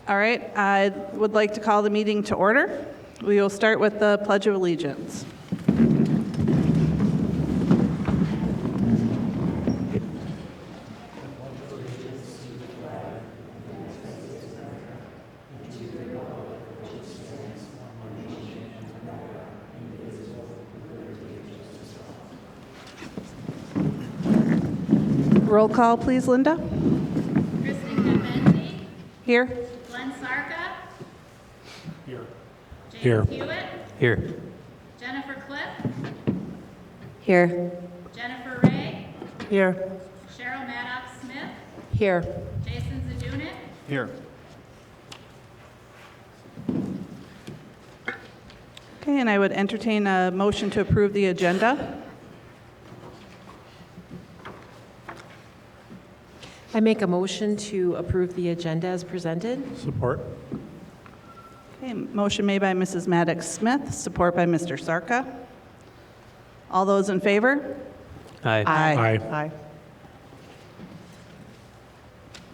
All right, I would like to call the meeting to order. We will start with the Pledge of Allegiance. Roll call, please, Linda. Kristen Menzie. Here. Glenn Sarka. Here. James Here. Hewitt. Here. Jennifer Cliff. Here. Jennifer Ray. Here. Cheryl Maddox-Smith. Here. Jason Zadunik. Here. Okay, and I would entertain a motion to approve the agenda. I make a motion to approve the agenda as presented. Support. Okay, motion made by Mrs. Maddox-Smith, support by Mr. Sarka. All those in favor? Aye. Aye.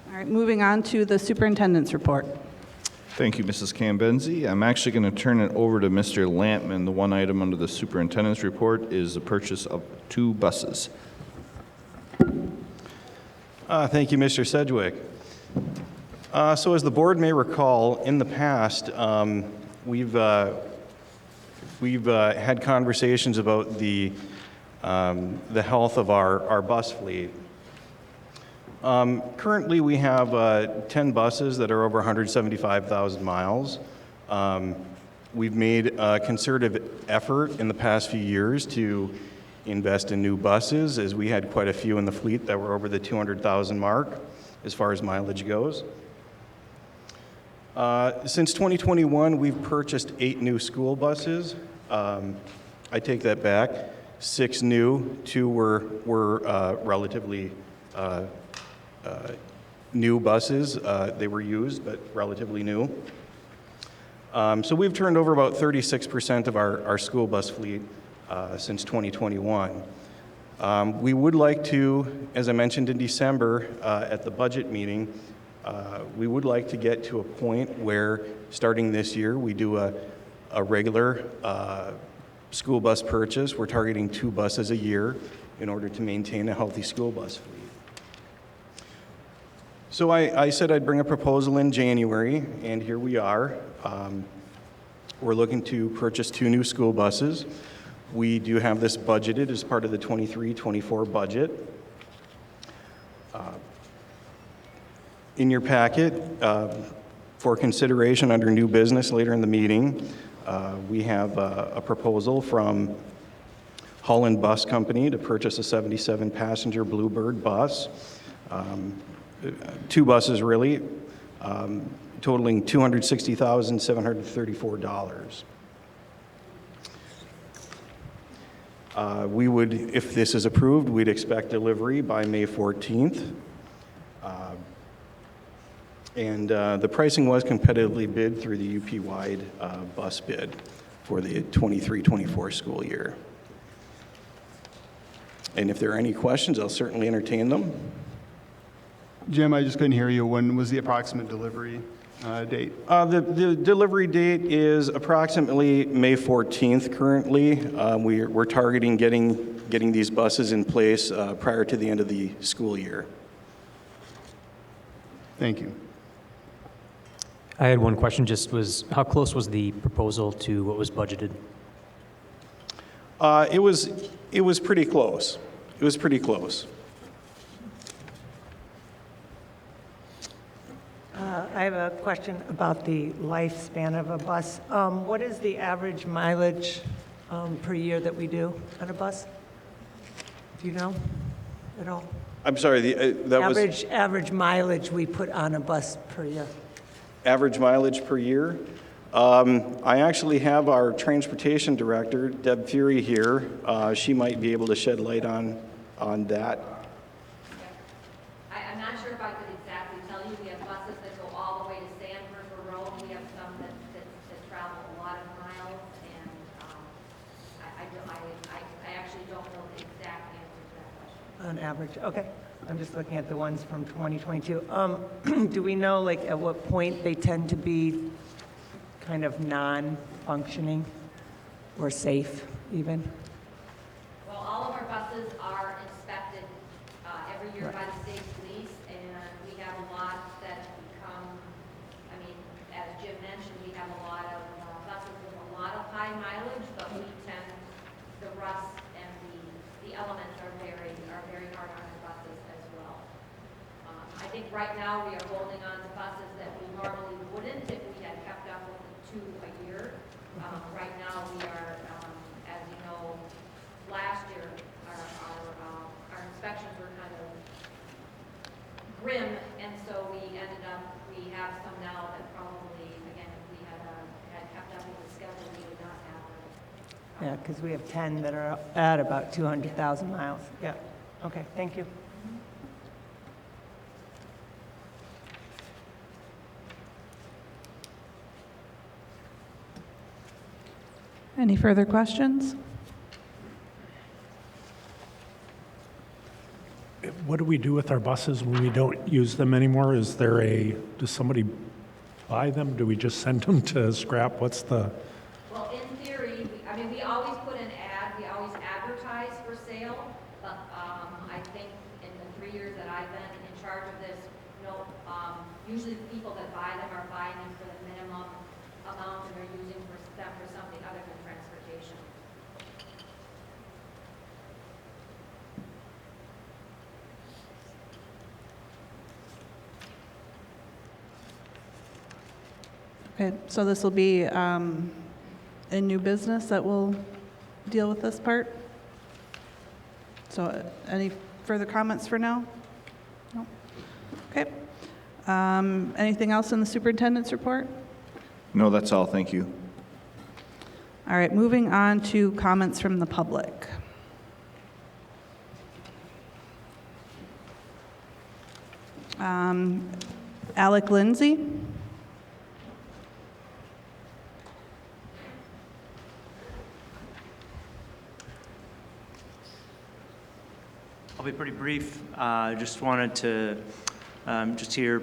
All right, moving on to the superintendent's report. Thank you, Mrs. Cambenzi. I'm actually going to turn it over to Mr. Lampman. The one item under the superintendent's report is the purchase of 2 buses. Thank you, Mr. Sedgwick. So as the board may recall, in the past, we've had conversations about the health of our bus fleet. Currently, we have 10 buses that are over 175,000 miles. We've made a concerted effort in the past few years to invest in new buses, as we had quite a few in the fleet that were over the 200,000 mark as far as mileage goes. Since 2021, we've purchased 8 new school buses. I take that back. 6 new, 2 were relatively new buses. They were used, but relatively new. So we've turned over about 36% of our school bus fleet since 2021. We would like to, as I mentioned in December at the budget meeting, we would like to get to a point where, starting this year, we do a regular school bus purchase. We're targeting 2 buses a year in order to maintain a healthy school bus fleet. So I said I'd bring a proposal in January, and here we are. We're looking to purchase 2 new school buses. We do have this budgeted as part of the 23-24 budget. In your packet, for consideration under new business later in the meeting, we have a proposal from Holland Bus Company to purchase a 77-passenger Bluebird bus. 2 buses, really, totaling $260,734. We would, if this is approved, we'd expect delivery by May 14th. And the pricing was competitively bid through the UP-wide bus bid for the 23-24 school year. And if there are any questions, I'll certainly entertain them. Jim, I just couldn't hear you. When was the approximate delivery date? The delivery date is approximately May 14th currently. We're targeting getting these buses in place prior to the end of the school year. Thank you. I had one question, how close was the proposal to what was budgeted? It was pretty close. It was pretty close. I have a question about the lifespan of a bus. What is the average mileage per year that we do on a bus? Do you know at all? I'm sorry, Average mileage we put on a bus per year. Average mileage per year. I actually have our transportation director, Deb Fury, here. She might be able to shed light on that. I'm not sure if I could exactly tell you. We have buses that go all the way to Sanford Road. We have some that travel a lot of miles, and I actually don't know the exact answer to that question. On average, okay. I'm just looking at the ones from 2022. Do we know, like, at what point they tend to be kind of non-functioning or safe even? Well, all of our buses are inspected every year by the state police, and we have a lot that become, I mean, as Jim mentioned, we have a lot of buses with a lot of high mileage, but we tend, the rust and the elements are very hard on our buses as well. I think right now we are holding on to buses that we normally wouldn't if we had kept up with the 2 a year. Right now we are, as you know, last year our inspections were kind of grim, and so we have some now that probably, again, if we had kept up with the schedule, we would not have them. Yeah, because we have 10 that are at about 200,000 miles. Yeah, okay, thank you. Any further questions? What do we do with our buses when we don't use them anymore? Does somebody buy them? Do we just send them to scrap? What's the? Well, in theory, we always put an ad, we always advertise for sale, but I think in the 3 years that I've been in charge of this, usually the people that buy them are buying them for the minimum amount and are using them for something other than transportation. Okay, so this will be a new business that will deal with this part? So any further comments for now? No? Okay. Anything else in the superintendent's report? No, that's all. Thank you. All right, moving on to comments from the public. Alec Lindsay. I'll be pretty brief. Just wanted to just hear,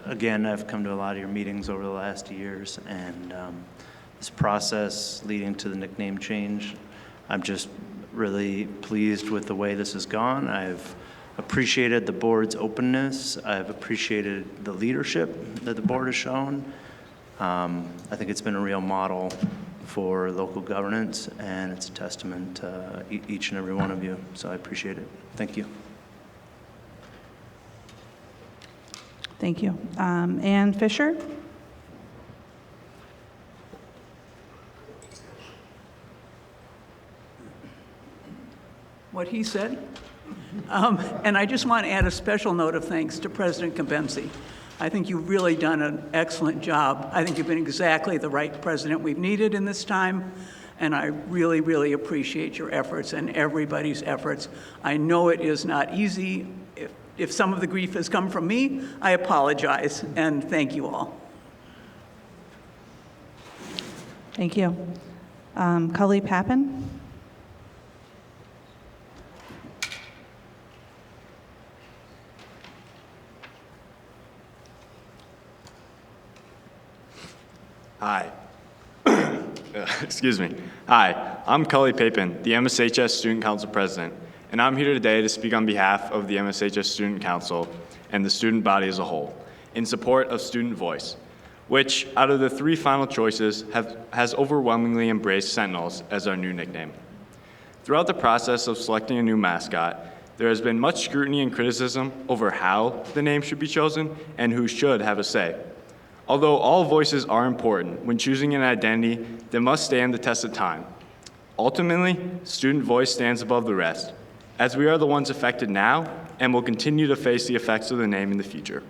again, I've come to a lot of your meetings over the last years, and this process leading to the nickname change, I'm just really pleased with the way this has gone. I've appreciated the board's openness. I've appreciated the leadership that the board has shown. I think it's been a real model for local governance, and it's a testament to each and every one of you. So I appreciate it. Thank you. Thank you. Ann Fisher? What he said. And I just want to add a special note of thanks to President Cambenzi. I think you've really done an excellent job. I think you've been exactly the right president we've needed in this time, and I really, really appreciate your efforts and everybody's efforts. I know it is not easy. If some of the grief has come from me, I apologize, and thank you all. Thank you. Cully Pappen? Hi. Excuse me. Hi, I'm Cully Papin, the MSHS Student Council President, and I'm here today to speak on behalf of the MSHS Student Council and the student body as a whole in support of Student Voice, which, out of the 3 final choices, has overwhelmingly embraced Sentinels as our new nickname. Throughout the process of selecting a new mascot, there has been much scrutiny and criticism over how the name should be chosen and who should have a say. Although all voices are important when choosing an identity that must stand the test of time, ultimately, Student Voice stands above the rest, as we are the ones affected now and will continue to face the effects of the name in the future.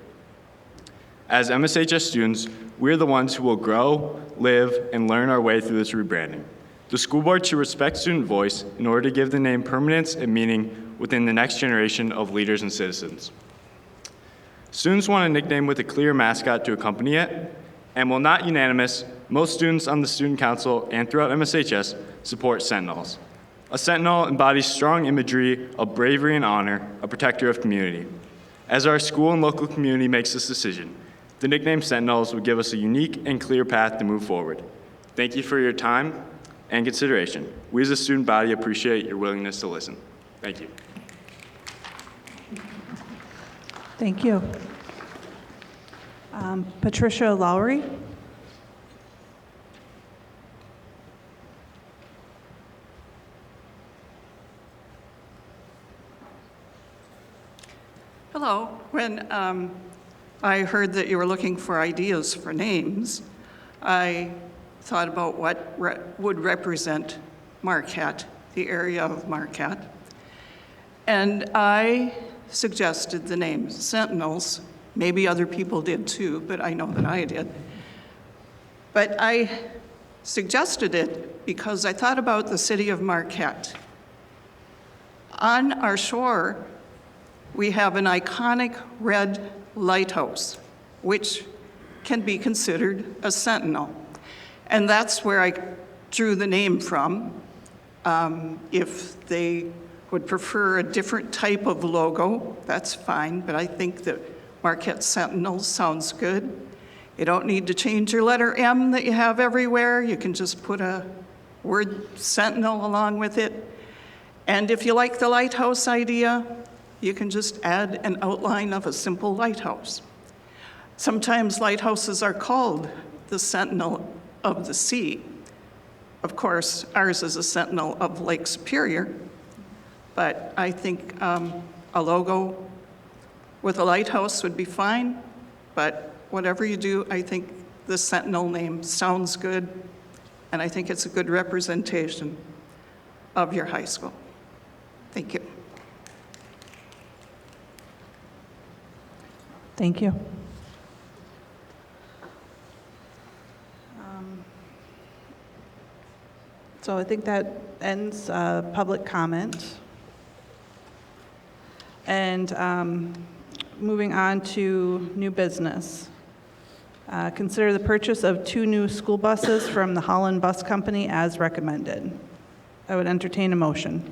As MSHS students, we are the ones who will grow, live, and learn our way through this rebranding. The school board should respect Student Voice in order to give the name permanence and meaning within the next generation of leaders and citizens. Students want a nickname with a clear mascot to accompany it, and while not unanimous, most students on the Student Council and throughout MSHS support Sentinels. A sentinel embodies strong imagery of bravery and honor, a protector of community. As our school and local community makes this decision, the nickname Sentinels would give us a unique and clear path to move forward. Thank you for your time and consideration. We as a student body appreciate your willingness to listen. Thank you. Thank you. Patricia Lowry. Hello. When I heard that you were looking for ideas for names, I thought about what would represent Marquette, the area of Marquette. And I suggested the name Sentinels. Maybe other people did too, but I know that I did. But I suggested it because I thought about the city of Marquette. On our shore, we have an iconic red lighthouse, which can be considered a sentinel. And that's where I drew the name from. If they would prefer a different type of logo, that's fine, but I think that Marquette Sentinels sounds good. You don't need to change your letter M that you have everywhere. You can just put a word sentinel along with it. And if you like the lighthouse idea, you can just add an outline of a simple lighthouse. Sometimes lighthouses are called the sentinel of the sea. Of course, ours is a sentinel of Lake Superior, but I think a logo with a lighthouse would be fine, but whatever you do, I think the sentinel name sounds good, and I think it's a good representation of your high school. Thank you. Thank you. So I think that ends public comment. And moving on to new business. Consider the purchase of 2 new school buses from the Holland Bus Company as recommended. I would entertain a motion.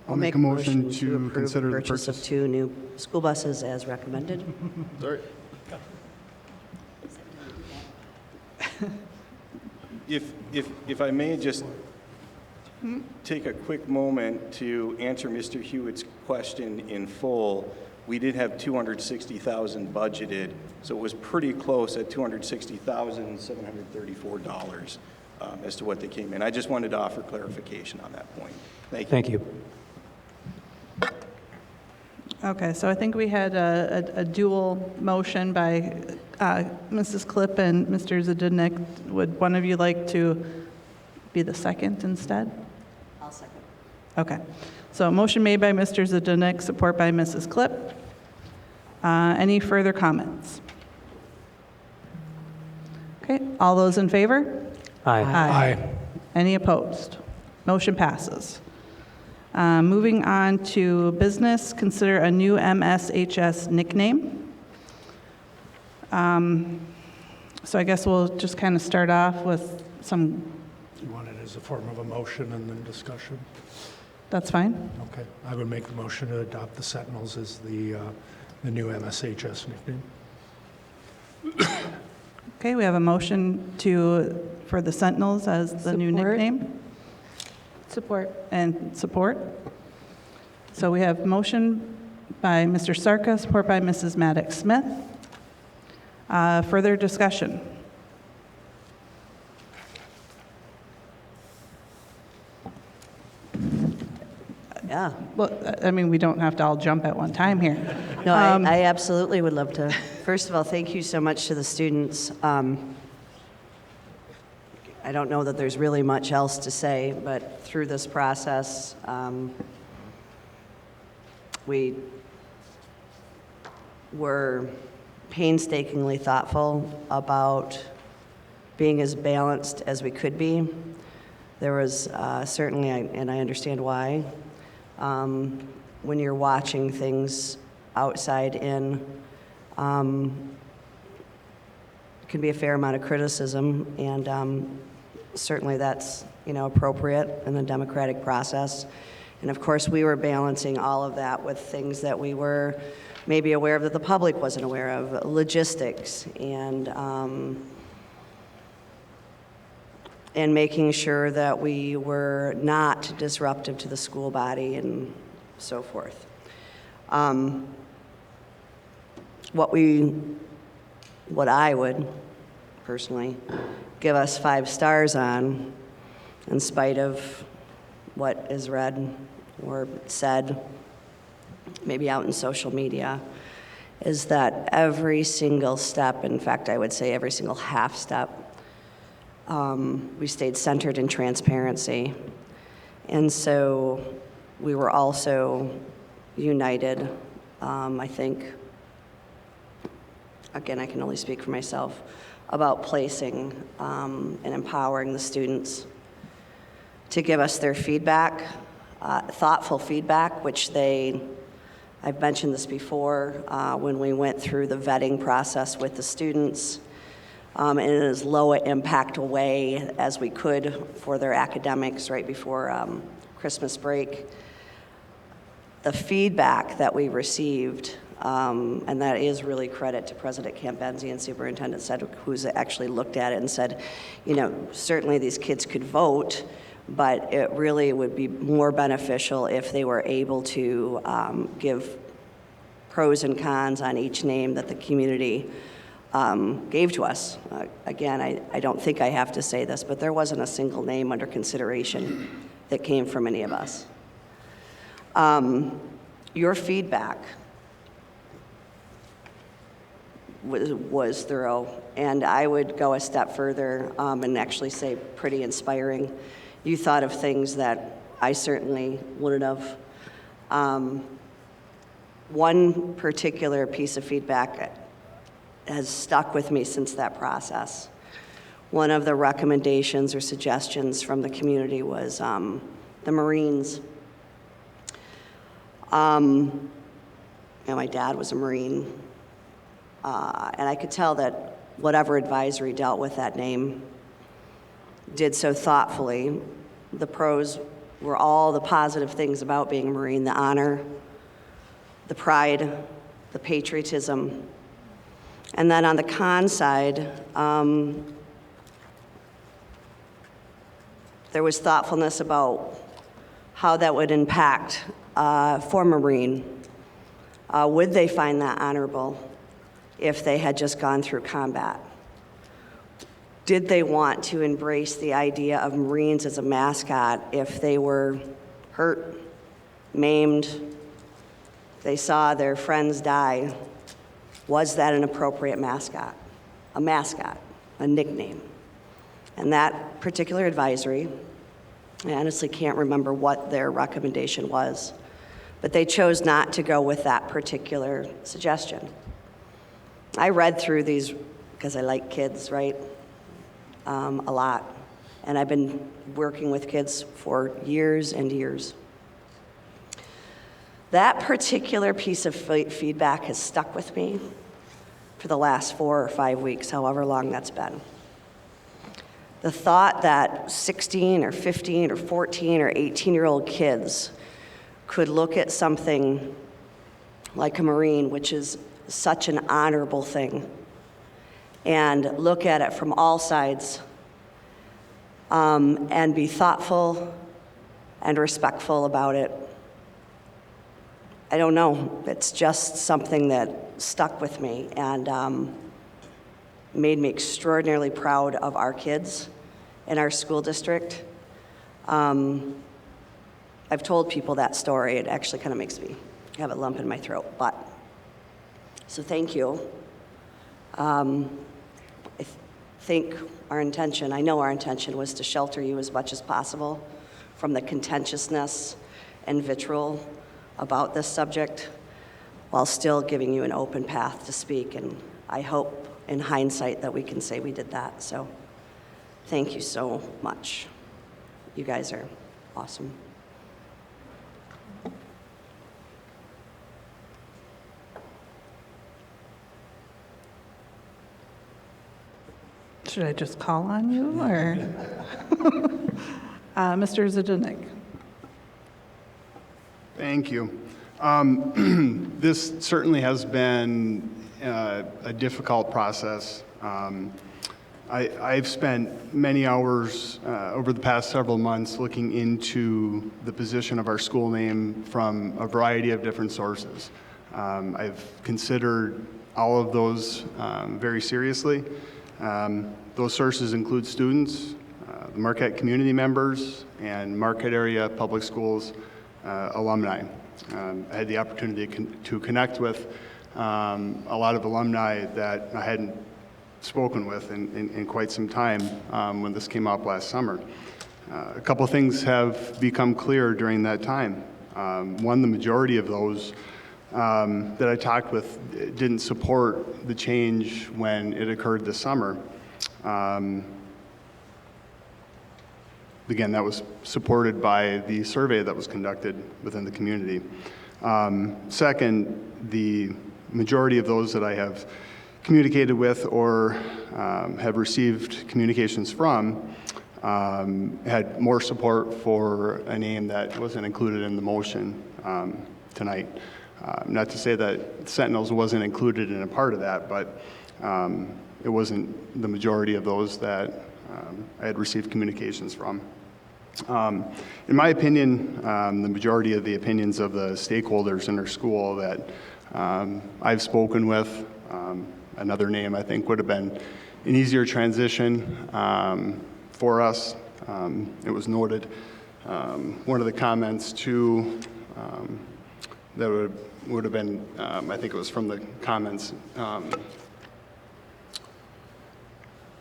I'll make a motion to approve consider the purchase of 2 new school buses as recommended. Sorry. If I may just take a quick moment to answer Mr. Hewitt's question in full. We did have $260,000 budgeted, so it was pretty close at $260,734 as to what they came in. I just wanted to offer clarification on that point. Thank you. Thank you. Okay, so I think we had a dual motion by Mrs. Klipp and Mr. Zednik. Would one of you like to be the second instead? I'll second. Okay, so a motion made by Mr. Zednik, support by Mrs. Klipp. Any further comments? Okay, all those in favor? Aye. Any opposed? Motion passes. Moving on to business, consider a new MSHS nickname. So I guess we'll just kind of start off with some. Do you want it as a form of a motion and then discussion? That's fine. Okay. I would make the motion to adopt the Sentinels as the new MSHS nickname. Okay, we have a motion for the Sentinels as the new Support. nickname. Support. And support. So we have motion by Mr. Sarka, support by Mrs. Maddox-Smith. Further discussion? Yeah. Well, I mean, we don't have to all jump at one time here. No, I absolutely would love to. First of all, thank you so much to the students. I don't know that there's really much else to say, but through this process, we were painstakingly thoughtful about being as balanced as we could be. There was certainly, and I understand why, when you're watching things outside in, it can be a fair amount of criticism, and certainly that's, appropriate in the democratic process. And of course, we were balancing all of that with things that we were maybe aware of that the public wasn't aware of, logistics, and making sure that we were not disruptive to the school body and so forth. What I would personally give us 5 stars on, in spite of what is read or said, maybe out in social media, is that every single step, in fact, I would say every single half step, we stayed centered in transparency. And so we were also united, I think, again, I can only speak for myself, about placing and empowering the students to give us their feedback, thoughtful feedback, which I've mentioned this before, when we went through the vetting process with the students, in as low an impact a way as we could for their academics right before Christmas break. The feedback that we received, and that is really credit to President Cambenzi and Superintendent Sedgwick, who's actually looked at it and said, certainly these kids could vote, but it really would be more beneficial if they were able to give pros and cons on each name that the community gave to us. Again, I don't think I have to say this, but there wasn't a single name under consideration that came from any of us. Your feedback was thorough, and I would go a step further and actually say pretty inspiring. You thought of things that I certainly wouldn't have. One particular piece of feedback has stuck with me since that process. One of the recommendations or suggestions from the community was the Marines. And my dad was a Marine, and I could tell that whatever advisory dealt with that name did so thoughtfully. The pros were all the positive things about being a Marine: the honor, the pride, the patriotism. And then on the con side, there was thoughtfulness about how that would impact former Marine. Would they find that honorable if they had just gone through combat? Did they want to embrace the idea of Marines as a mascot if they were hurt, maimed, they saw their friends die? Was that an appropriate mascot? A mascot, a nickname. And that particular advisory, I honestly can't remember what their recommendation was, but they chose not to go with that particular suggestion. I read through these because I like kids, right? A lot. And I've been working with kids for years and years. That particular piece of feedback has stuck with me for the last 4 or 5 weeks, however long that's been. The thought that 16 or 15 or 14 or 18-year-old kids could look at something like a Marine, which is such an honorable thing, and look at it from all sides, and be thoughtful and respectful about it. I don't know. It's just something that stuck with me and made me extraordinarily proud of our kids in our school district. I've told people that story. It actually kind of makes me have a lump in my throat. So thank you. I think I know our intention was to shelter you as much as possible from the contentiousness and vitriol about this subject, while still giving you an open path to speak. And I hope in hindsight that we can say we did that. So thank you so much. You guys are awesome. Should I just call on you, or? Mr. Zadinek. Thank you. This certainly has been a difficult process. I've spent many hours over the past several months looking into the position of our school name from a variety of different sources. I've considered all of those very seriously. Those sources include students, the Marquette community members, and Marquette area public schools alumni. I had the opportunity to connect with a lot of alumni that I hadn't spoken with in quite some time when this came up last summer. A couple of things have become clear during that time. One, the majority of those that I talked with didn't support the change when it occurred this summer. Again, that was supported by the survey that was conducted within the community. Second, the majority of those that I have communicated with or have received communications from had more support for a name that wasn't included in the motion tonight. Not to say that Sentinels wasn't included in a part of that, but it wasn't the majority of those that I had received communications from. In my opinion, the majority of the opinions of the stakeholders in our school that I've spoken with, another name I think would have been an easier transition for us. It was noted. One of the comments too that would have been, I think it was from the comments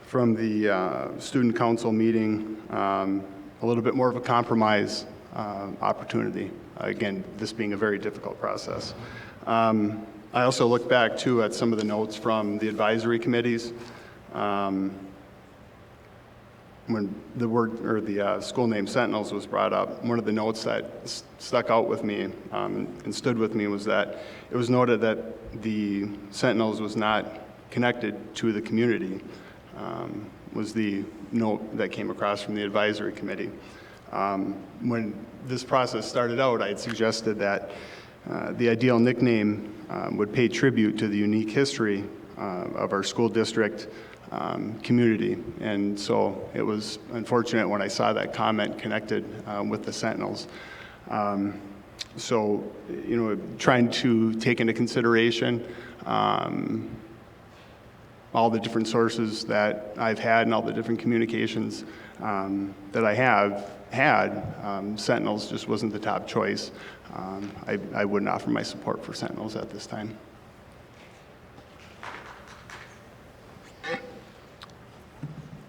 from the student council meeting, a little bit more of a compromise opportunity. Again, this being a very difficult process. I also look back too at some of the notes from the advisory committees. When the word or the school name Sentinels was brought up, one of the notes that stuck out with me and stood with me was that it was noted that the Sentinels was not connected to the community, was the note that came across from the advisory committee. When this process started out, I had suggested that the ideal nickname would pay tribute to the unique history of our school district community. And so it was unfortunate when I saw that comment connected with the Sentinels. So, you know, trying to take into consideration all the different sources that I've had and all the different communications that I have had, Sentinels just wasn't the top choice. I wouldn't offer my support for Sentinels at this time.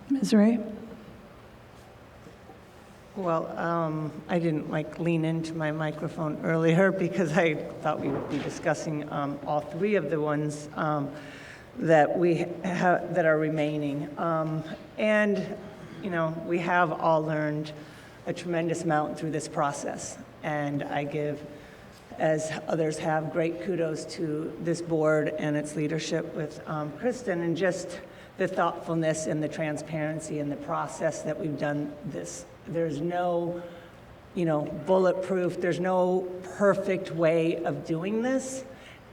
Ms. Ray? Well, I didn't lean into my microphone earlier because I thought we would be discussing all three of the ones that we have that are remaining. And you know, we have all learned a tremendous amount through this process, and I give, as others have, great kudos to this board and its leadership with Kristen, and just the thoughtfulness and the transparency in the process that we've done this. There's no, you know, bulletproof, there's no perfect way of doing this.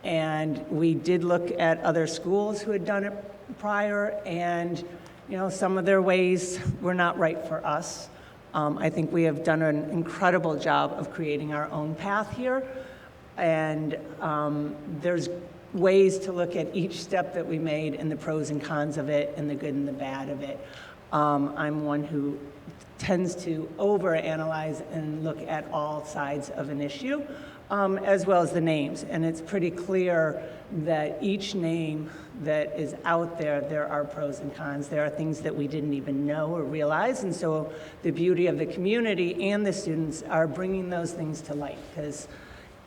And we did look at other schools who had done it prior, and, you know, some of their ways were not right for us. I think we have done an incredible job of creating our own path here. And there's ways to look at each step that we made and the pros and cons of it and the good and the bad of it. I'm one who tends to overanalyze and look at all sides of an issue, as well as the names. And it's pretty clear that each name that is out there, there are pros and cons. There are things that we didn't even know or realize. And so the beauty of the community and the students are bringing those things to light, because,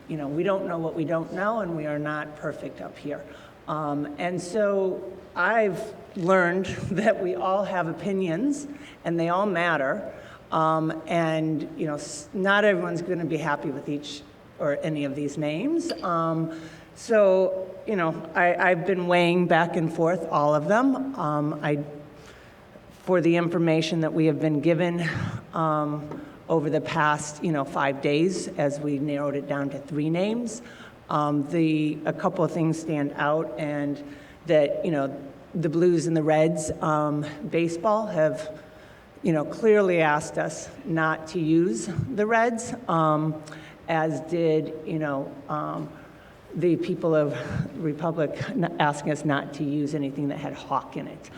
you know, we don't know what we don't know, and we are not perfect up here. And so I've learned that we all have opinions, and they all matter. And, you know, not everyone's going to be happy with each or any of these names. So, you know, I've been weighing back and forth all of them. for the information that we have been given over the past, 5 days, as we narrowed it down to 3 names. A couple of things stand out, and that, the Blues and the Reds baseball have, clearly asked us not to use the Reds, as did, the people of Republic asking us not to use anything that had hawk in it.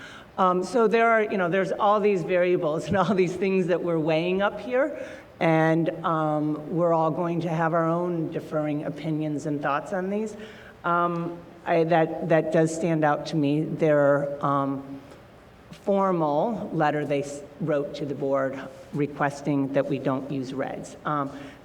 So there are, there's all these variables and all these things that we're weighing up here, and we're all going to have our own differing opinions and thoughts on these. That does stand out to me. Their formal letter they wrote to the board requesting that we don't use Reds.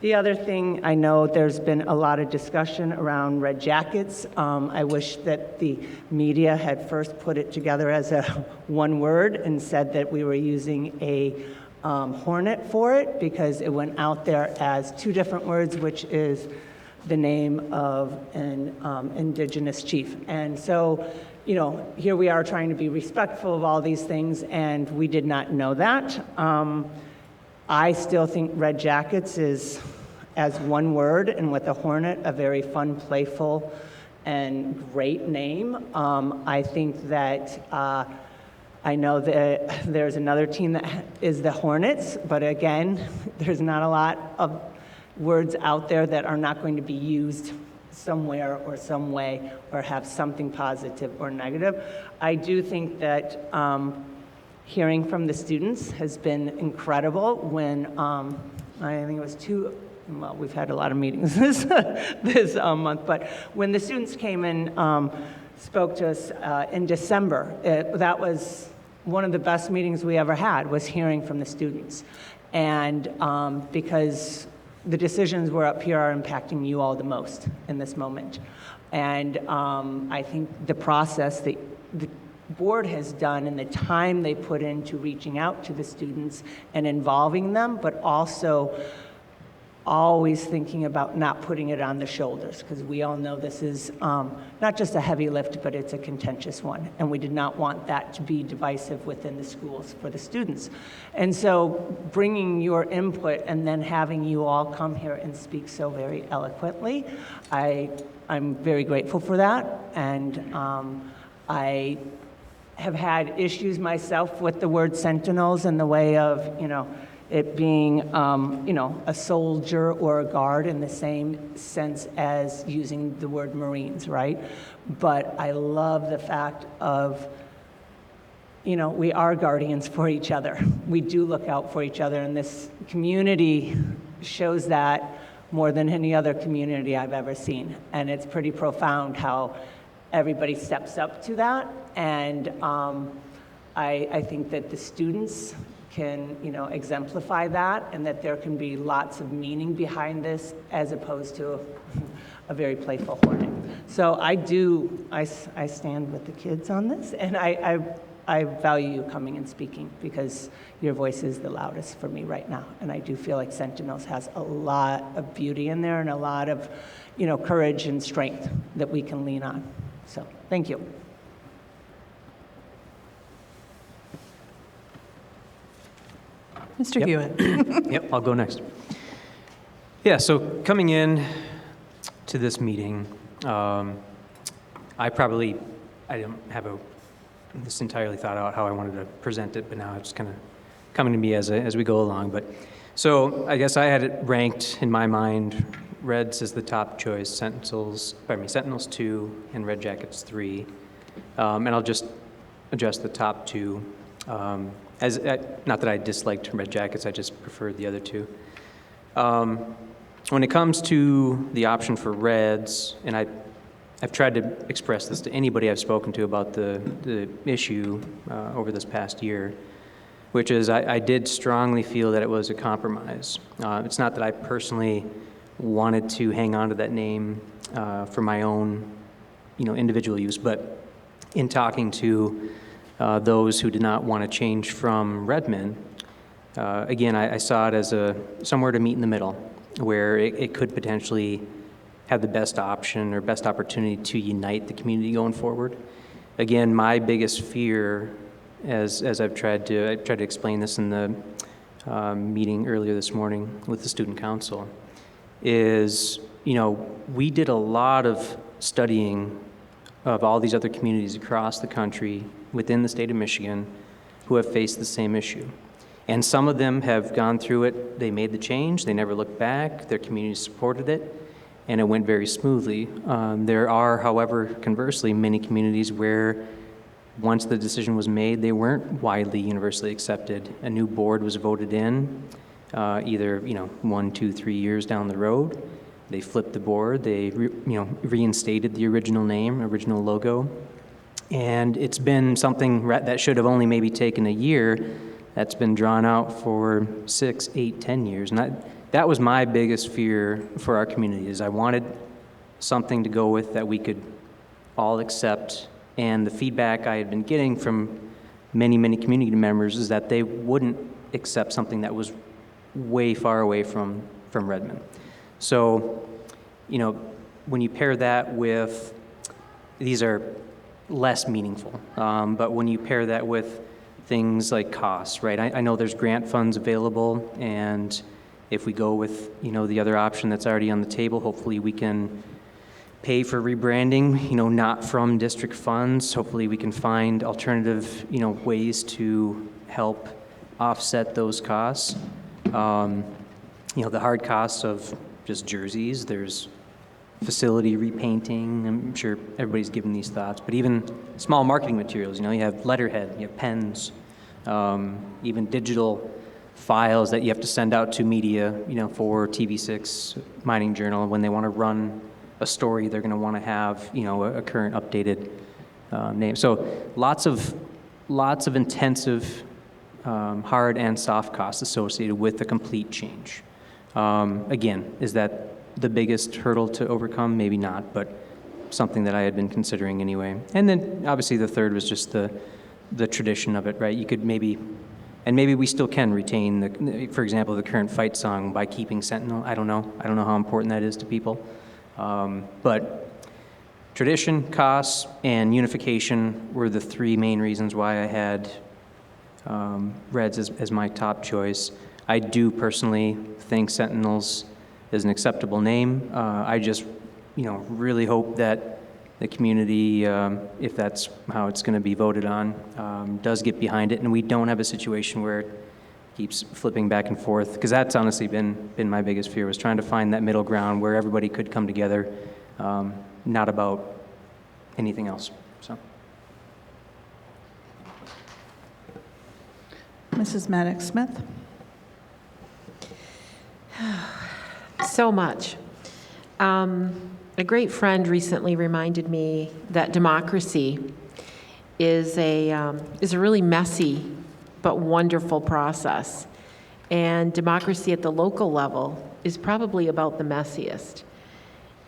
The other thing, I know there's been a lot of discussion around Red Jackets. I wish that the media had first put it together as a one word and said that we were using a Hornet for it, because it went out there as 2 different words, which is the name of an indigenous chief. And so, here we are trying to be respectful of all these things, and we did not know that. I still think Red Jackets is, as one word, and with a Hornet, a very fun, playful, and great name. I think that I know that there's another team that is the Hornets, but again, there's not a lot of words out there that are not going to be used somewhere or some way or have something positive or negative. I do think that hearing from the students has been incredible. When I think it was we've had a lot of meetings this month, but when the students came and spoke to us in December, that was one of the best meetings we ever had, was hearing from the students. And because the decisions we're up here are impacting you all the most in this moment. And I think the process that the board has done and the time they put into reaching out to the students and involving them, but also always thinking about not putting it on the shoulders, because we all know this is not just a heavy lift, but it's a contentious one, and we did not want that to be divisive within the schools for the students. And so bringing your input and then having you all come here and speak so very eloquently, I'm very grateful for that, and I have had issues myself with the word sentinels in the way of, it being, a soldier or a guard in the same sense as using the word Marines, right? But I love the fact of, we are guardians for each other. We do look out for each other, and this community shows that more than any other community I've ever seen. And it's pretty profound how everybody steps up to that. And I think that the students can, exemplify that, and that there can be lots of meaning behind this as opposed to a very playful Hornet. So I stand with the kids on this, and I value you coming and speaking, because your voice is the loudest for me right now. And I do feel like Sentinels has a lot of beauty in there and a lot of, courage and strength that we can lean on. So thank you. Mr. Hewitt. Yep, I'll go next. Yeah, so coming in to this meeting, I didn't have this entirely thought out how I wanted to present it, but now it's kind of coming to me as we go along. But so I guess I had it ranked in my mind, Reds is the top choice, Sentinels 2, and Red Jackets 3. And I'll just adjust the top 2. Not that I disliked Red Jackets, I just preferred the other 2. When it comes to the option for Reds, and I've tried to express this to anybody I've spoken to about the issue over this past year, which is I did strongly feel that it was a compromise. It's not that I personally wanted to hang on to that name for my own, individual use, but in talking to those who did not want to change from Redmond, again, I saw it as somewhere to meet in the middle, where it could potentially have the best option or best opportunity to unite the community going forward. Again, my biggest fear as I tried to explain this in the meeting earlier this morning with the student council, is, we did a lot of studying of all these other communities across the country within the state of Michigan who have faced the same issue. And some of them have gone through it, they made the change, they never looked back, their community supported it, and it went very smoothly. There are, however, conversely, many communities where once the decision was made, they weren't widely universally accepted. A new board was voted in, either 1, 2, 3 years down the road. They flipped the board, they reinstated the original name, original logo, and it's been something that should have only maybe taken a year that's been drawn out for 6, 8, 10 years. And that was my biggest fear for our community, is I wanted something to go with that we could all accept. And the feedback I had been getting from many, many community members is that they wouldn't accept something that was way far away from Redmond. So, when you pair that with, these are less meaningful, but when you pair that with things like costs, right? I know there's grant funds available, and if we go with, the other option that's already on the table, hopefully we can pay for rebranding, not from district funds. Hopefully we can find alternative, ways to help offset those costs. The hard costs of just jerseys, there's facility repainting. I'm sure everybody's given these thoughts, but even small marketing materials, you have letterhead, you have pens, even digital files that you have to send out to media, for TV6, Mining Journal, when they want to run a story, they're going to want to have, a current updated name. So lots of intensive hard and soft costs associated with the complete change. Again, is that the biggest hurdle to overcome? Maybe not, but something that I had been considering anyway. And then obviously the third was just the tradition of it, right? You could maybe we still can retain for example, the current fight song by keeping Sentinel. I don't know how important that is to people. But tradition, costs, and unification were the three main reasons why I had Reds as my top choice. I do personally think Sentinels is an acceptable name. I just, really hope that the community, if that's how it's going to be voted on, does get behind it, and we don't have a situation where it keeps flipping back and forth, because that's honestly been my biggest fear, was trying to find that middle ground where everybody could come together, not about anything else. So. Mrs. Maddox-Smith. So much. A great friend recently reminded me that democracy is a really messy but wonderful process. And democracy at the local level is probably about the messiest.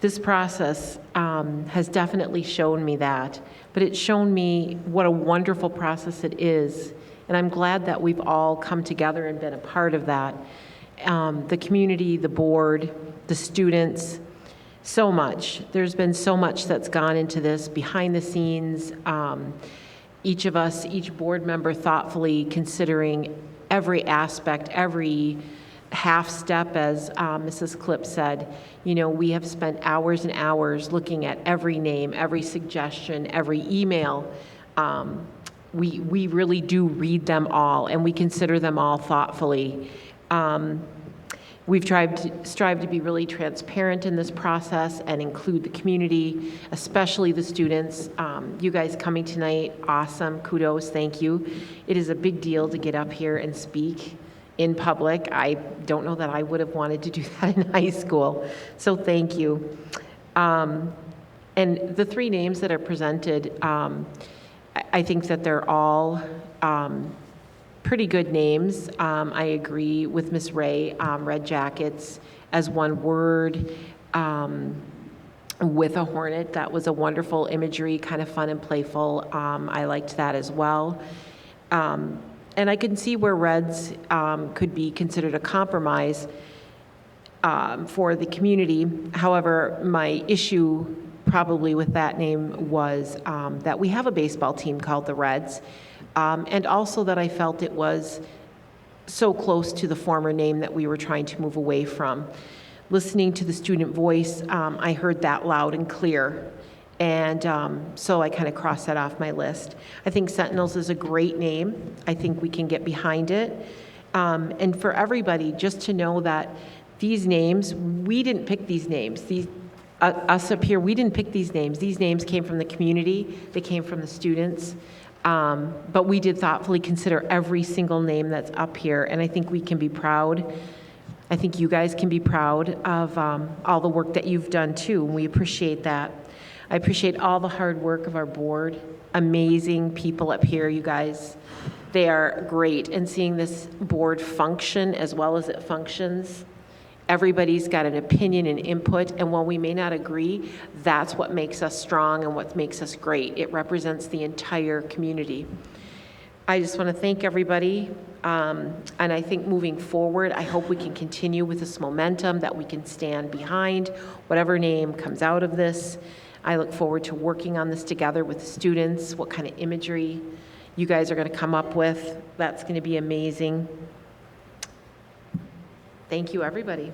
This process has definitely shown me that, but it's shown me what a wonderful process it is. And I'm glad that we've all come together and been a part of that. The community, the board, the students, so much. There's been so much that's gone into this behind the scenes. Each of us, each board member thoughtfully considering every aspect, every half step, as Mrs. Klipp said. We have spent hours and hours looking at every name, every suggestion, every email. We really do read them all, and we consider them all thoughtfully. We've strived to be really transparent in this process and include the community, especially the students. You guys coming tonight, awesome, kudos, thank you. It is a big deal to get up here and speak in public. I don't know that I would have wanted to do that in high school, so thank you. And the three names that are presented, I think that they're all pretty good names. I agree with Ms. Ray, Red Jackets as one word. With a hornet, that was a wonderful imagery, kind of fun and playful. I liked that as well. And I can see where Reds could be considered a compromise for the community. However, my issue probably with that name was that we have a baseball team called the Reds. and also that I felt it was so close to the former name that we were trying to move away from. Listening to the student voice, I heard that loud and clear. And so I kind of crossed that off my list. I think Sentinels is a great name. I think we can get behind it. And for everybody, just to know that these names, we didn't pick these names. Us up here, we didn't pick these names. These names came from the community. They came from the students. But we did thoughtfully consider every single name that's up here. And I think we can be proud. I think you guys can be proud of all the work that you've done too. And we appreciate that. I appreciate all the hard work of our board. Amazing people up here, you guys. They are great. And seeing this board function as well as it functions, everybody's got an opinion and input. And while we may not agree, that's what makes us strong and what makes us great. It represents the entire community. I just want to thank everybody. And I think moving forward, I hope we can continue with this momentum, that we can stand behind whatever name comes out of this. I look forward to working on this together with the students, what kind of imagery you guys are going to come up with. That's going to be amazing. Thank you, everybody.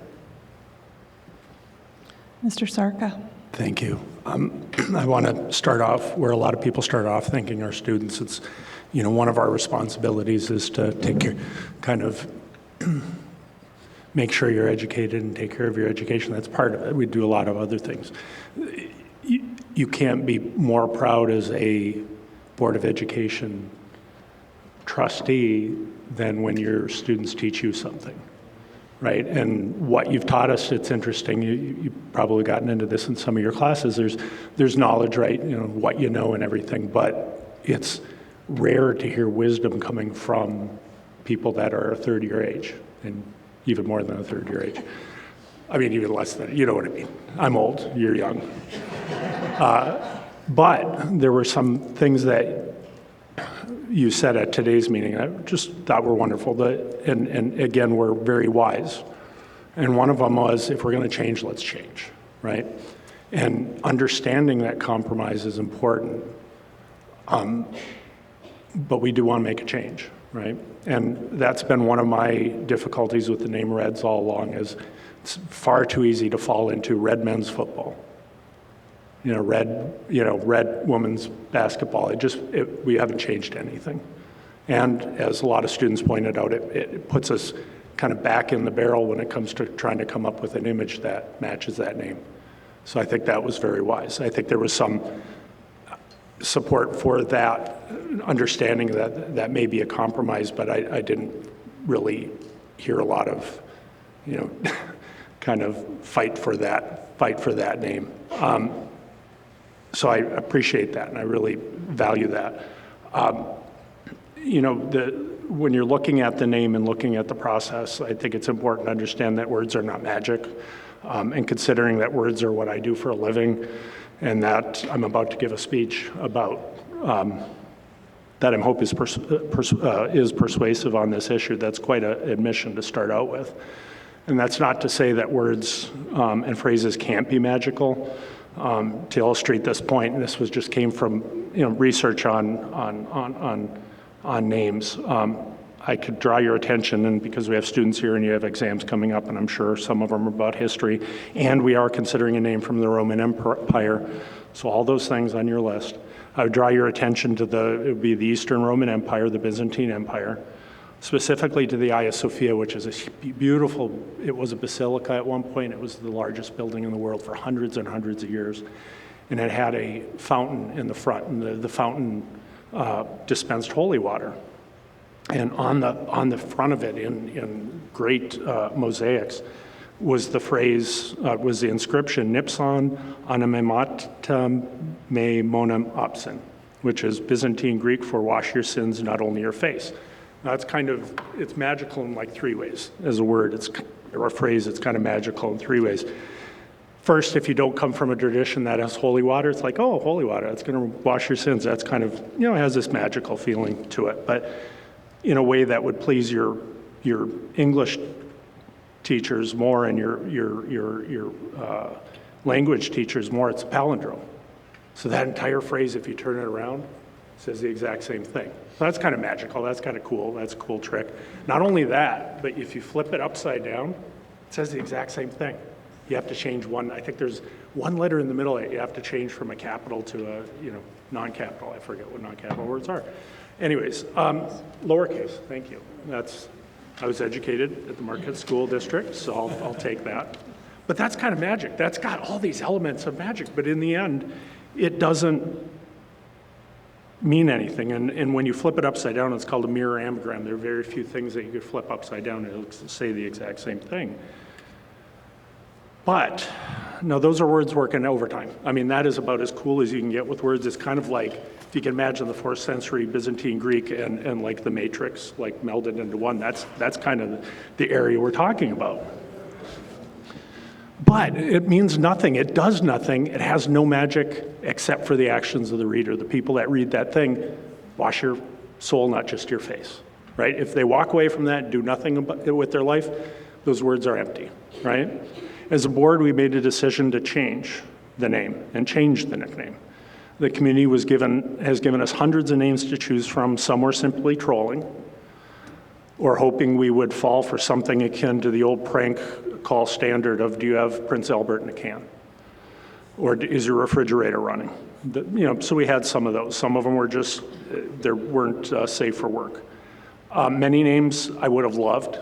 Mr. Sarka. Thank you. I want to start off where a lot of people start off, thanking our students. It's, one of our responsibilities is to take care, kind of make sure you're educated and take care of your education. That's part of it. We do a lot of other things. You can't be more proud as a Board of Education trustee than when your students teach you something, right? And what you've taught us, it's interesting. You've probably gotten into this in some of your classes. There's knowledge, right? What you know and everything, but it's rare to hear wisdom coming from people that are a third-year age, and even more than a third-year age. I mean, even less than, you know what I mean. I'm old, you're young. But there were some things that you said at today's meeting I just thought were wonderful, and again, were very wise. And one of them was, if we're going to change, let's change, right? And understanding that compromise is important, but we do want to make a change, right? And that's been one of my difficulties with the name Reds all along, is it's far too easy to fall into red men's football. Red women's basketball. We haven't changed anything. And as a lot of students pointed out, it puts us kind of back in the barrel when it comes to trying to come up with an image that matches that name. So I think that was very wise. I think there was some support for that, understanding that may be a compromise, but I didn't really hear a lot of, kind of fight for that name. So I appreciate that, and I really value that. When you're looking at the name and looking at the process, I think it's important to understand that words are not magic, and considering that words are what I do for a living, and that I'm about to give a speech about that I hope is persuasive on this issue. That's quite an admission to start out with. And that's not to say that words and phrases can't be magical. To illustrate this point, and this came from research on names. I could draw your attention, and because we have students here and you have exams coming up, and I'm sure some of them are about history, and we are considering a name from the Roman Empire. So all those things on your list. I would draw your attention to it would be the Eastern Roman Empire, the Byzantine Empire, specifically to the Hagia Sophia, which is a beautiful, it was a basilica at one point. It was the largest building in the world for hundreds and hundreds of years. And it had a fountain in the front, and the fountain dispensed holy water. And on the front of it, in great mosaics, was the phrase, was the inscription, Nipson anamematum me monem opsin, which is Byzantine Greek for wash your sins, not only your face. Now it's magical in like three ways. As a word, or a phrase, it's kind of magical in three ways. First, if you don't come from a tradition that has holy water, it's like, oh, holy water, that's going to wash your sins. That's kind of, has this magical feeling to it. But in a way that would please your English teachers more and your language teachers more, it's a palindrome. So that entire phrase, if you turn it around, says the exact same thing. So that's kind of magical, that's kind of cool, that's a cool trick. Not only that, but if you flip it upside down, it says the exact same thing. You have to change one, I think there's one letter in the middle you have to change from a capital to a, non-capital. I forget what non-capital words are. Anyways, lowercase, thank you. I was educated at the Marquette School District, so I'll take that. But that's kind of magic. That's got all these elements of magic, but in the end, it doesn't mean anything. And when you flip it upside down, it's called a mirror ambigram. There are very few things that you could flip upside down and it'll say the exact same thing. But, no, those are words working overtime. I mean, that is about as cool as you can get with words. It's kind of like, if you can imagine the 4th century Byzantine Greek and like the Matrix, like melded into one, that's kind of the area we're talking about. But it means nothing, it does nothing, it has no magic except for the actions of the reader. The people that read that thing wash your soul, not just your face, right? If they walk away from that and do nothing with their life, those words are empty, right? As a board, we made a decision to change the name and change the nickname. The community has given us hundreds of names to choose from. Some were simply trolling or hoping we would fall for something akin to the old prank call standard of, do you have Prince Albert in a can? Or is your refrigerator running? So we had some of those. Some of them were just, they weren't safe for work. Many names I would have loved.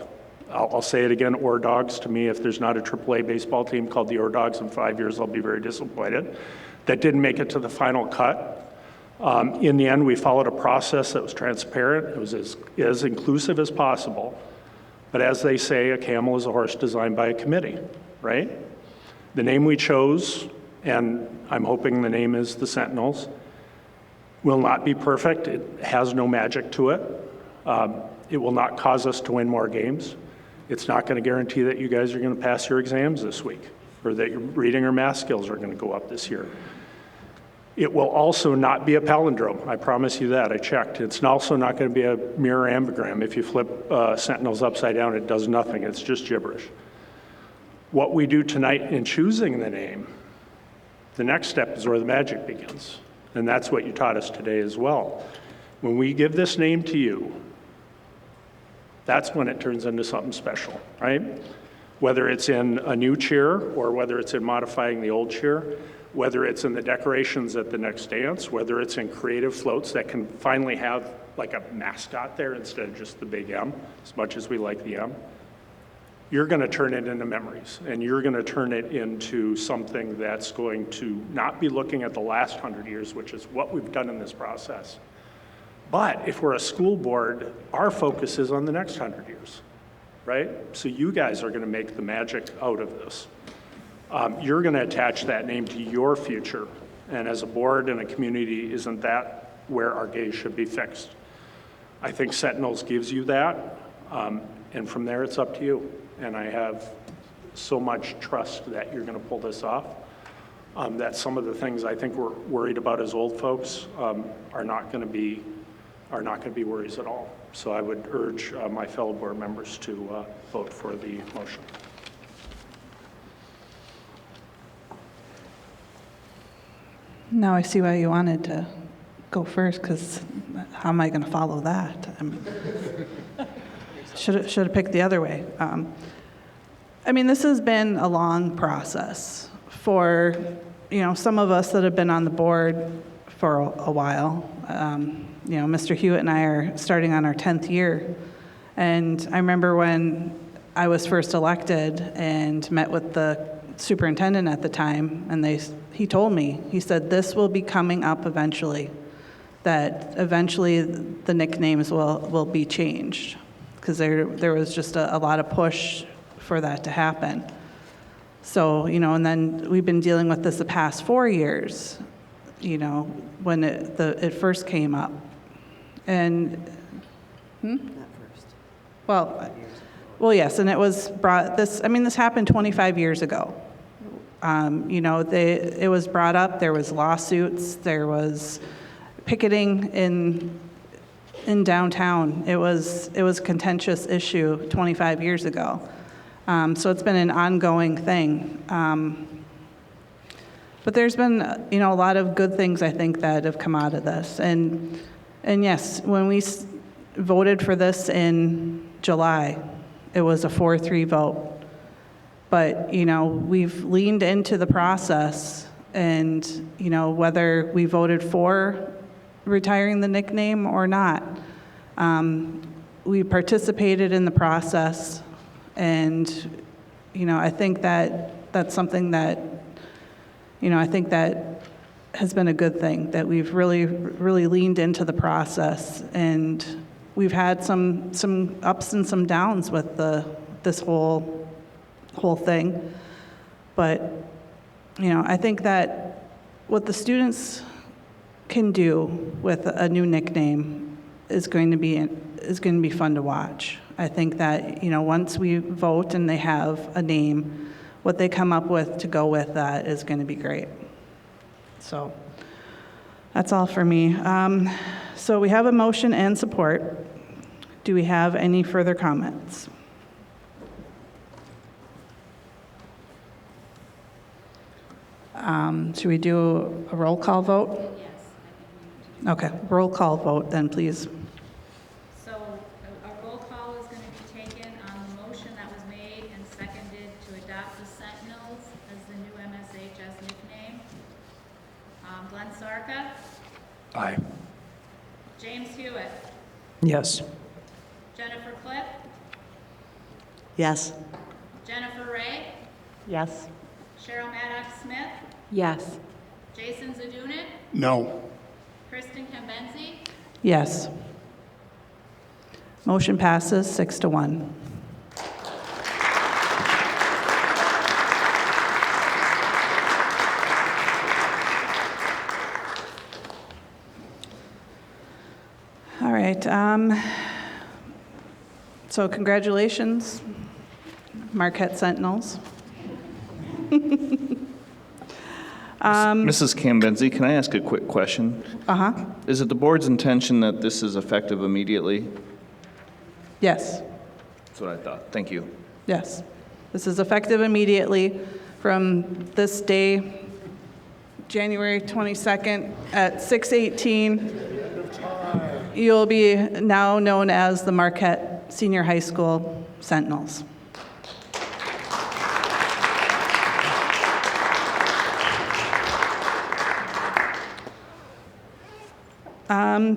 I'll say it again, Ore Dogs. To me, if there's not a AAA baseball team called the Ore Dogs in 5 years, I'll be very disappointed. That didn't make it to the final cut. In the end, we followed a process that was transparent. It was as inclusive as possible. But as they say, a camel is a horse designed by a committee, right? The name we chose, and I'm hoping the name is the Sentinels, will not be perfect. It has no magic to it. It will not cause us to win more games. It's not going to guarantee that you guys are going to pass your exams this week or that your reading or math skills are going to go up this year. It will also not be a palindrome. I promise you that. I checked. It's also not going to be a mirror ambigram. If you flip Sentinels upside down, it does nothing. It's just gibberish. What we do tonight in choosing the name, the next step is where the magic begins. And that's what you taught us today as well. When we give this name to you, that's when it turns into something special, right? Whether it's in a new cheer or whether it's in modifying the old cheer, whether it's in the decorations at the next dance, whether it's in creative floats that can finally have like a mascot there instead of just the big M, as much as we like the M, you're going to turn it into memories, and you're going to turn it into something that's going to not be looking at the last 100 years, which is what we've done in this process. But if we're a school board, our focus is on the next 100 years, right? So you guys are going to make the magic out of this. You're going to attach that name to your future. And as a board and a community, isn't that where our gaze should be fixed? I think Sentinels gives you that. And from there, it's up to you. And I have so much trust that you're going to pull this off. That some of the things I think we're worried about as old folks are not going to be worries at all. So I would urge my fellow board members to vote for the motion. Now I see why you wanted to go first, because how am I going to follow that? Should have picked the other way. I mean, this has been a long process for, some of us that have been on the board for a while. Mr. Hewitt and I are starting on our 10th year. And I remember when I was first elected and met with the superintendent at the time, and he told me, he said, this will be coming up eventually, that eventually the nicknames will be changed, because there was just a lot of push for that to happen. So, and then we've been dealing with this the past 4 years, when it first came up. And, Not first. Well, yes, and it was brought, this happened 25 years ago. It was brought up, there was lawsuits, there was picketing in downtown. It was a contentious issue 25 years ago. So it's been an ongoing thing. But there's been, a lot of good things, I think, that have come out of this. And yes, when we voted for this in July, it was a 4-3 vote. But, we've leaned into the process, and, whether we voted for retiring the nickname or not, we participated in the process, and, I think that that's something that, I think that has been a good thing, that we've really, really leaned into the process, and we've had some ups and some downs with this whole thing. But, I think that what the students can do with a new nickname is going to be fun to watch. I think that, once we vote and they have a name, what they come up with to go with that is going to be great. So that's all for me. So we have a motion and support. Do we have any further comments? Should we do a roll call vote? Yes. Okay, roll call vote then, please. So a roll call is going to be taken on the motion that was made and seconded to adopt the Sentinels as the new MSHS nickname. Glenn Sarka, Aye. James Hewitt, Yes. Jennifer Cliff, Yes. Jennifer Ray, Yes. Cheryl Maddox Smith, Yes. Jason Zadunik, No. Kristen Kembenzi, Yes. Motion passes 6-1. All right. So congratulations, Marquette Sentinels. Mrs. Cambenzi, can I ask a quick question? Uh-huh. Is it the board's intention that this is effective immediately? Yes. That's what I thought. Thank you. Yes. This is effective immediately from this day, January 22nd at 6:18. You'll be now known as the Marquette Senior High School Sentinels.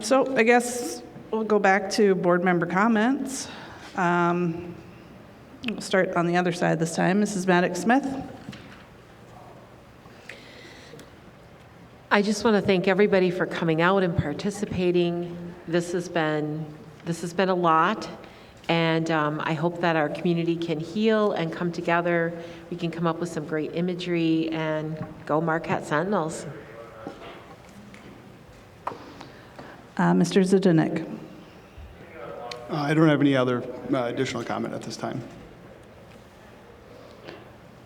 So I guess we'll go back to board member comments. We'll start on the other side this time. Mrs. Maddox Smith. I just want to thank everybody for coming out and participating. This has been a lot, and I hope that our community can heal and come together. We can come up with some great imagery and go Marquette Sentinels. Mr. Zadunik. I don't have any other additional comment at this time.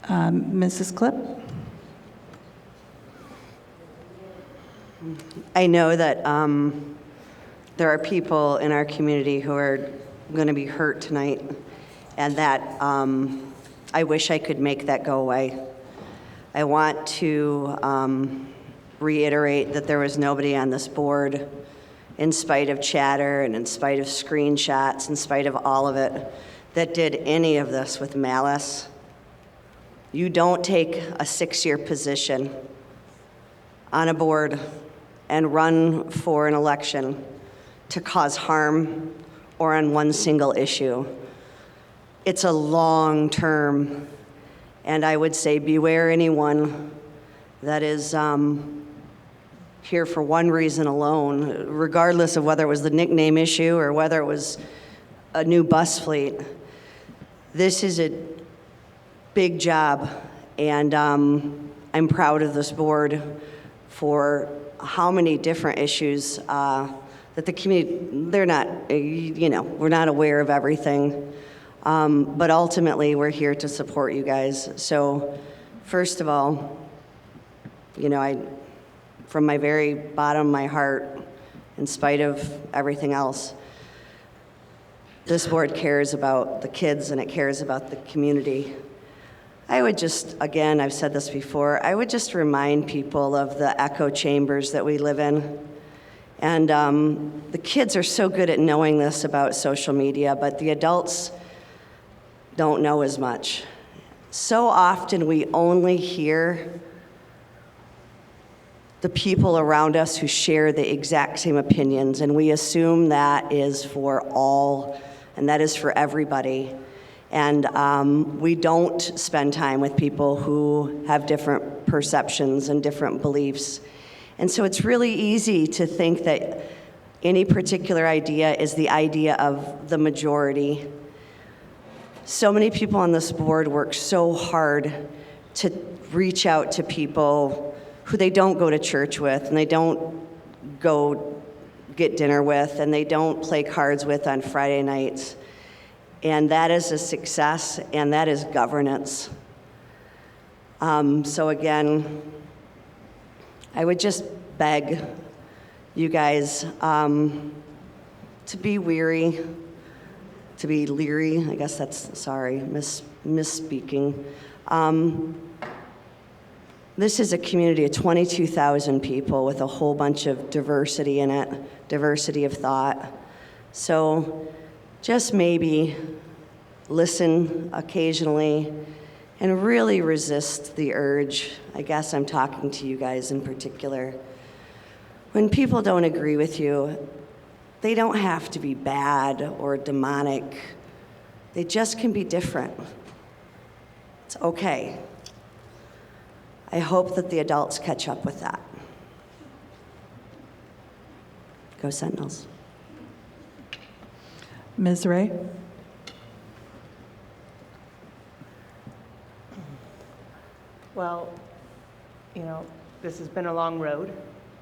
Mrs. Klipp. I know that there are people in our community who are going to be hurt tonight, and that I wish I could make that go away. I want to reiterate that there was nobody on this board, in spite of chatter and in spite of screenshots, in spite of all of it, that did any of this with malice. You don't take a 6-year position on a board and run for an election to cause harm or on one single issue. It's a long term, and I would say beware anyone that is here for one reason alone, regardless of whether it was the nickname issue or whether it was a new bus fleet. This is a big job, and I'm proud of this board for how many different issues that the community, they're not, we're not aware of everything, but ultimately we're here to support you guys. So first of all, from my very bottom of my heart, in spite of everything else, this board cares about the kids and it cares about the community. I would just, again, I've said this before, I would just remind people of the echo chambers that we live in. And the kids are so good at knowing this about social media, but the adults don't know as much. So often we only hear the people around us who share the exact same opinions, and we assume that is for all, and that is for everybody. And we don't spend time with people who have different perceptions and different beliefs. And so it's really easy to think that any particular idea is the idea of the majority. So many people on this board work so hard to reach out to people who they don't go to church with, and they don't go get dinner with, and they don't play cards with on Friday nights. And that is a success, and that is governance. So again, I would just beg you guys to be weary, to be leery. I guess that's, sorry, misspeaking. This is a community of 22,000 people with a whole bunch of diversity in it, diversity of thought. So just maybe listen occasionally and really resist the urge. I guess I'm talking to you guys in particular. When people don't agree with you, they don't have to be bad or demonic. They just can be different. It's okay. I hope that the adults catch up with that. Go Sentinels. Ms. Ray? Well, you know, this has been a long road,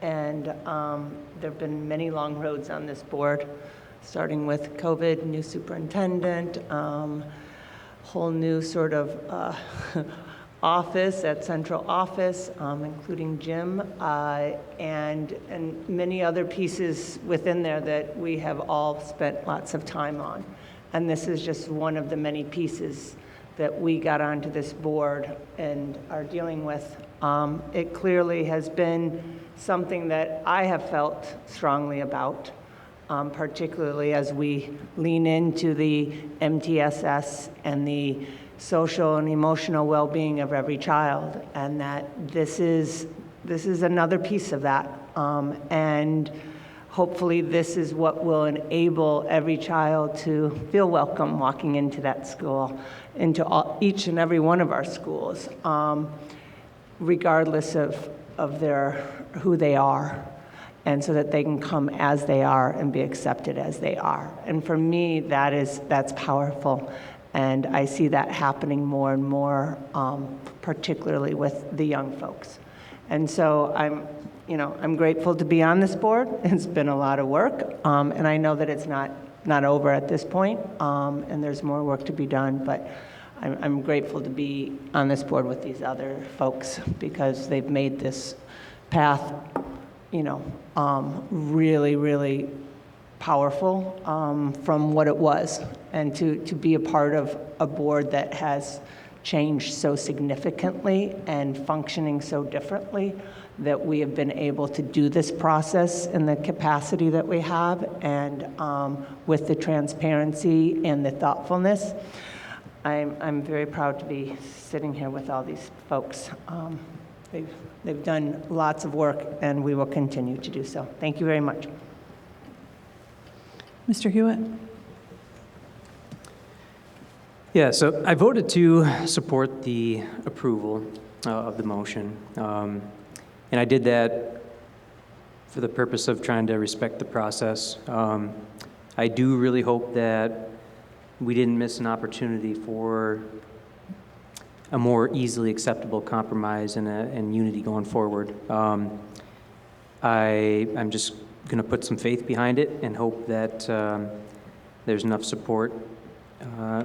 and there have been many long roads on this board, starting with COVID, new superintendent, whole new sort of office at central office, including Jim, and many other pieces within there that we have all spent lots of time on. And this is just one of the many pieces that we got onto this board and are dealing with. It clearly has been something that I have felt strongly about, particularly as we lean into the MTSS and the social and emotional well-being of every child, and that this is another piece of that. And hopefully this is what will enable every child to feel welcome walking into that school, into each and every one of our schools, regardless of who they are, and so that they can come as they are and be accepted as they are. And for me, that's powerful. And I see that happening more and more, particularly with the young folks. And so I'm grateful to be on this board. It's been a lot of work, and I know that it's not over at this point, and there's more work to be done. But I'm grateful to be on this board with these other folks because they've made this path, really, really powerful from what it was, and to be a part of a board that has changed so significantly and functioning so differently, that we have been able to do this process in the capacity that we have, and with the transparency and the thoughtfulness. I'm very proud to be sitting here with all these folks. They've done lots of work, and we will continue to do so. Thank you very much. Mr. Hewitt? Yeah, so I voted to support the approval of the motion. And I did that for the purpose of trying to respect the process. I do really hope that we didn't miss an opportunity for a more easily acceptable compromise and unity going forward. I'm just going to put some faith behind it and hope that there's enough support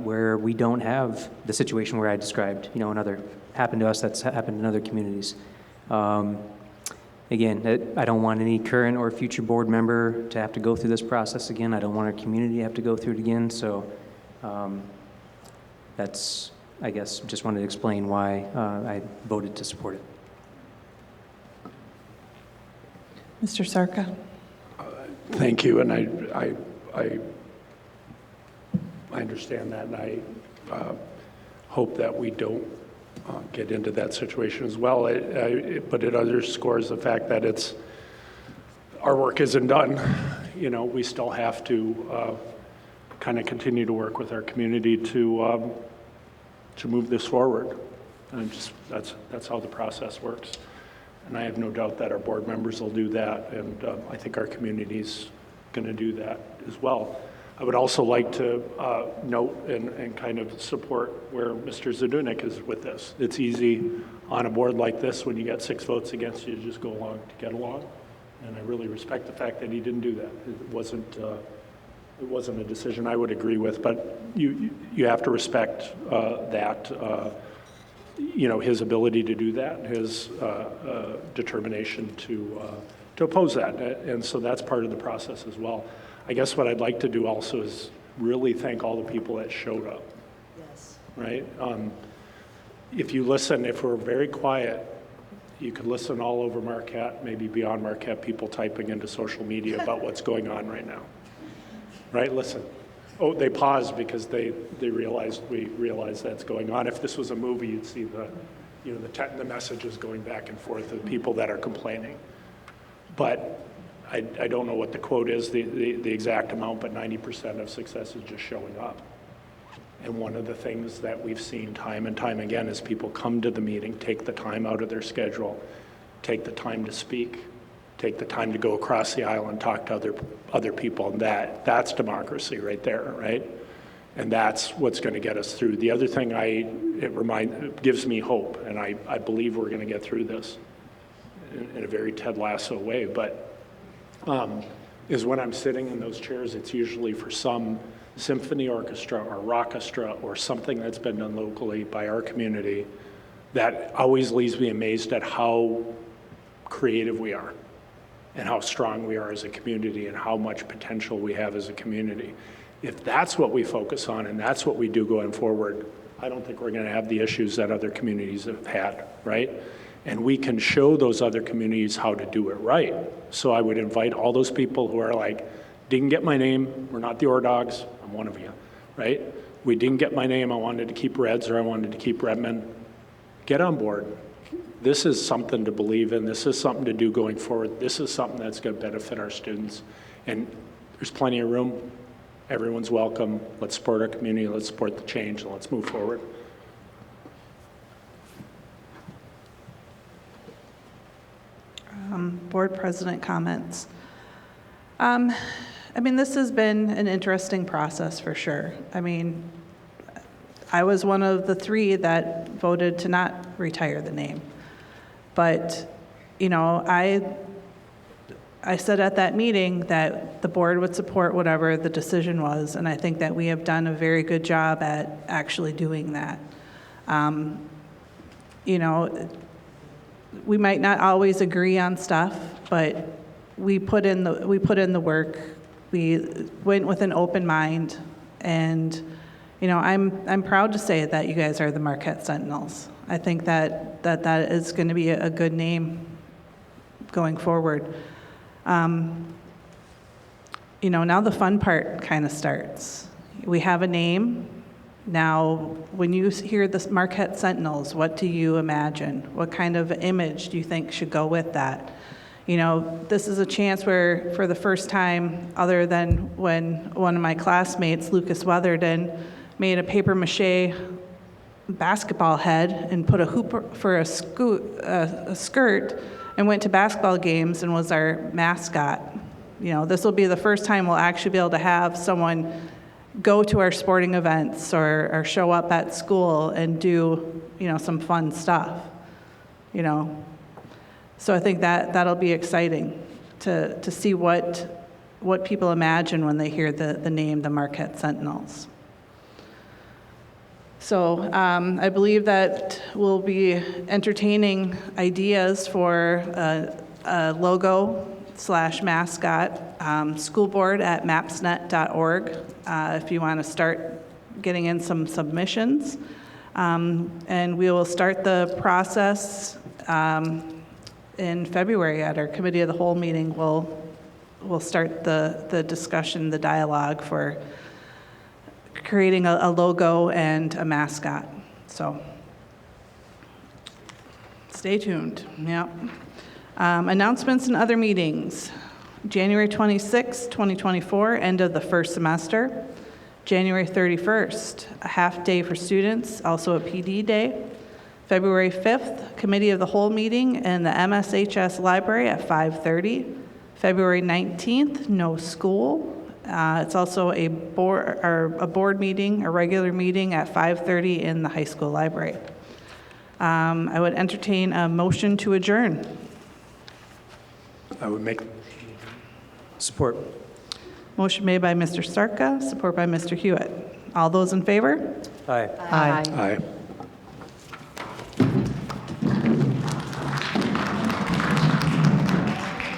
where we don't have the situation where I described, happened to us, that's happened in other communities. Again, I don't want any current or future board member to have to go through this process again. I don't want our community to have to go through it again. So that's I guess just wanted to explain why I voted to support it. Mr. Sarka? Thank you, and I understand that, and I hope that we don't get into that situation as well. But it underscores the fact that our work isn't done. You know, we still have to kind of continue to work with our community to move this forward. And that's how the process works. And I have no doubt that our board members will do that, and I think our community's going to do that as well. I would also like to note and kind of support where Mr. Zdunek is with this. It's easy on a board like this when you got 6 votes against you to just go along to get along. And I really respect the fact that he didn't do that. It wasn't a decision I would agree with, but you have to respect that, you know, his ability to do that, his determination to oppose that. And so that's part of the process as well. I guess what I'd like to do also is really thank all the people that showed up. Yes. Right? If you listen, if we're very quiet, you could listen all over Marquette, maybe beyond Marquette, people typing into social media about what's going on right now. Right? Listen. Oh, they paused because we realized that's going on. If this was a movie, you'd see the messages going back and forth of people that are complaining. But I don't know what the quote is, the exact amount, but 90% of success is just showing up. And one of the things that we've seen time and time again is people come to the meeting, take the time out of their schedule, take the time to speak, take the time to go across the aisle and talk to other people. And that's democracy right there, right? And that's what's going to get us through. The other thing it gives me hope, and I believe we're going to get through this in a very Ted Lasso way, but is when I'm sitting in those chairs, it's usually for some symphony orchestra or rockestra or something that's been done locally by our community that always leaves me amazed at how creative we are and how strong we are as a community and how much potential we have as a community. If that's what we focus on and that's what we do going forward, I don't think we're going to have the issues that other communities have had, right? And we can show those other communities how to do it right. So I would invite all those people who are like, didn't get my name, we're not the Ore Dogs, I'm one of you, right? We didn't get my name, I wanted to keep Reds or I wanted to keep Redmond. Get on board. This is something to believe in. This is something to do going forward. This is something that's going to benefit our students. And there's plenty of room. Everyone's welcome. Let's support our community. Let's support the change, and let's move forward. Board president comments. I mean, this has been an interesting process for sure. I mean, I was one of the 3 that voted to not retire the name. But, you know, I said at that meeting that the board would support whatever the decision was, and I think that we have done a very good job at actually doing that. You know, we might not always agree on stuff, but we put in the work. We went with an open mind, and you know, I'm proud to say that you guys are the Marquette Sentinels. I think that is going to be a good name going forward. You know, now the fun part kind of starts. We have a name. Now, when you hear the Marquette Sentinels, what do you imagine? What kind of image do you think should go with that? You know, this is a chance where, for the first time, other than when one of my classmates, Lucas Weatherden, made a papier-mâché basketball head and put a hoop for a skirt and went to basketball games and was our mascot. You know, this will be the first time we'll actually be able to have someone go to our sporting events or show up at school and do, you know, some fun stuff, you know. So I think that'll be exciting to see what people imagine when they hear the name, the Marquette Sentinels. So I believe that we'll be entertaining ideas for a logo/mascot, schoolboard@mapsnet.org if you want to start getting in some submissions. And we will start the process in February at our Committee of the Whole meeting. We'll start the discussion, the dialogue for creating a logo and a mascot. So stay tuned. Yeah. Announcements and other meetings. January 26, 2024, end of the first semester. January 31st, a half day for students, also a PD day. February 5th, Committee of the Whole meeting in the MSHS library at 5:30. February 19th, no school. It's also a board meeting, a regular meeting at 5:30 in the high school library. I would entertain a motion to adjourn. I would make. Support. Motion made by Mr. Starka, support by Mr. Hewitt. All those in favor? Aye. Aye. Aye.